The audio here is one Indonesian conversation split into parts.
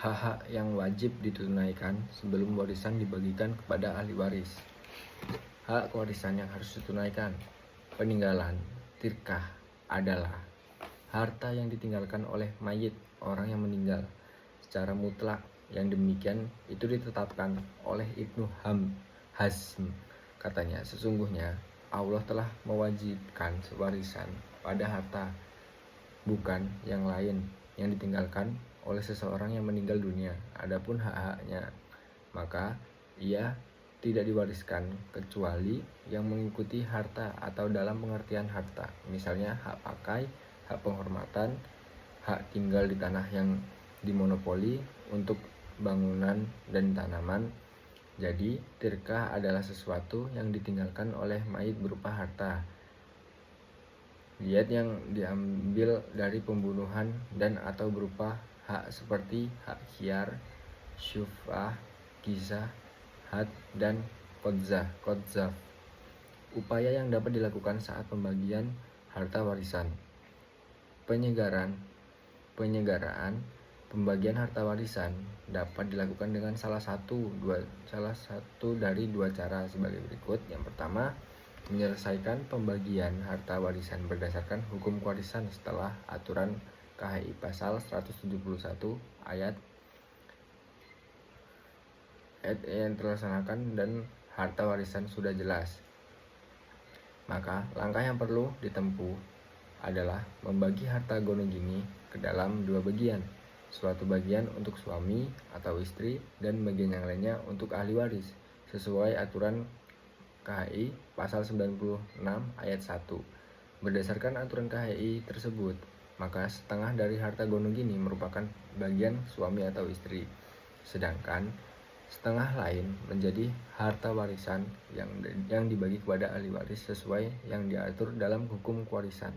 Hak-hak yang wajib ditunaikan sebelum warisan dibagikan kepada ahli waris. Hak warisan yang harus ditunaikan. Peninggalan, tirkah, adalah harta yang ditinggalkan oleh mayit orang yang meninggal secara mutlak. Yang demikian itu ditetapkan oleh Ibnu Hazm. Katanya, sesungguhnya Allah telah mewajibkan warisan pada harta, bukan yang lain yang ditinggalkan oleh seseorang yang meninggal dunia. Adapun hak-haknya, maka ia tidak diwariskan kecuali yang mengikuti harta atau dalam pengertian harta. Misalnya hak pakai, hak penghormatan, hak tinggal di tanah yang dimonopoli untuk bangunan dan tanaman. Jadi, tirkah adalah sesuatu yang ditinggalkan oleh mayit berupa harta, diat yang diambil dari pembunuhan dan atau berupa hak seperti hak khiyar, syuf'ah, kisah, had, dan qodzaf. Upaya yang dapat dilakukan saat pembagian harta warisan. Penyegaraan pembagian harta warisan dapat dilakukan dengan salah satu dari dua cara sebagai berikut. Yang pertama, menyelesaikan pembagian harta warisan berdasarkan hukum warisan setelah aturan KHI pasal 171 ayat yang terlaksanakan dan harta warisan sudah jelas. Maka langkah yang perlu ditempuh adalah membagi harta gonogini ke dalam dua bagian. Suatu bagian untuk suami atau istri dan bagian yang lainnya untuk ahli waris sesuai aturan KHI pasal 96 ayat 1. Berdasarkan aturan KHI tersebut, maka setengah dari harta gonogini merupakan bagian suami atau istri, sedangkan setengah lain menjadi harta warisan yang dibagi kepada ahli waris sesuai yang diatur dalam hukum kewarisan.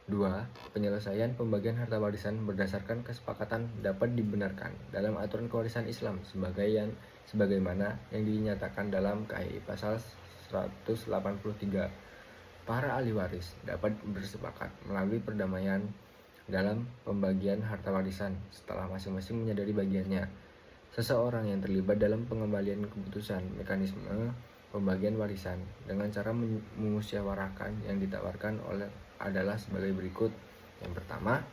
2. Penyelesaian pembagian harta warisan berdasarkan kesepakatan dapat dibenarkan dalam aturan kewarisan Islam sebagaimana yang dinyatakan dalam KHI pasal 183. Para ahli waris dapat bersepakat melalui perdamaian dalam pembagian harta warisan setelah masing-masing menyadari bagiannya. Seseorang yang terlibat dalam pengembalian keputusan mekanisme pembagian warisan dengan cara memusyawarahkan yang ditawarkan adalah sebagai berikut. Yang pertama,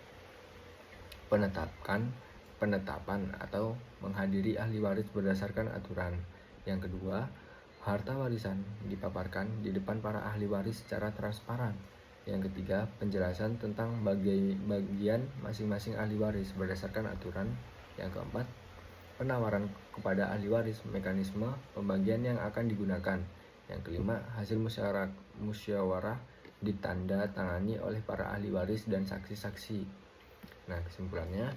penetapan atau menghadiri ahli waris berdasarkan aturan. Yang kedua, harta warisan dipaparkan di depan para ahli waris secara transparan. Yang ketiga, penjelasan tentang bagian masing-masing ahli waris berdasarkan aturan. Yang keempat, penawaran kepada ahli waris mekanisme pembagian yang akan digunakan. Yang kelima, hasil musyawarah ditanda tangani oleh para ahli waris dan saksi-saksi. Nah, kesimpulannya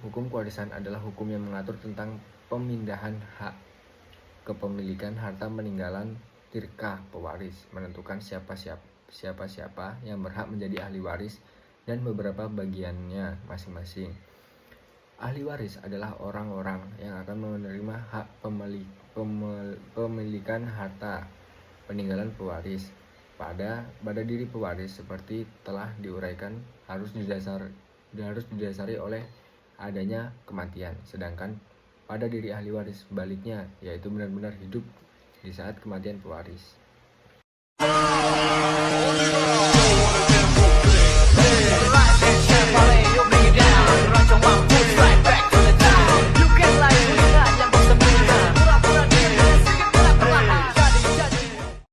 hukum kewarisan adalah hukum yang mengatur tentang pemindahan hak kepemilikan harta peninggalan tirkah pewaris, menentukan siapa yang berhak menjadi ahli waris dan beberapa bagiannya masing-masing. Ahli waris adalah orang-orang yang akan menerima hak pemilikan harta peninggalan pewaris pada diri pewaris seperti telah diuraikan harus didasari oleh adanya kematian, sedangkan pada diri ahli waris sebaliknya, yaitu benar-benar hidup di saat kematian pewaris.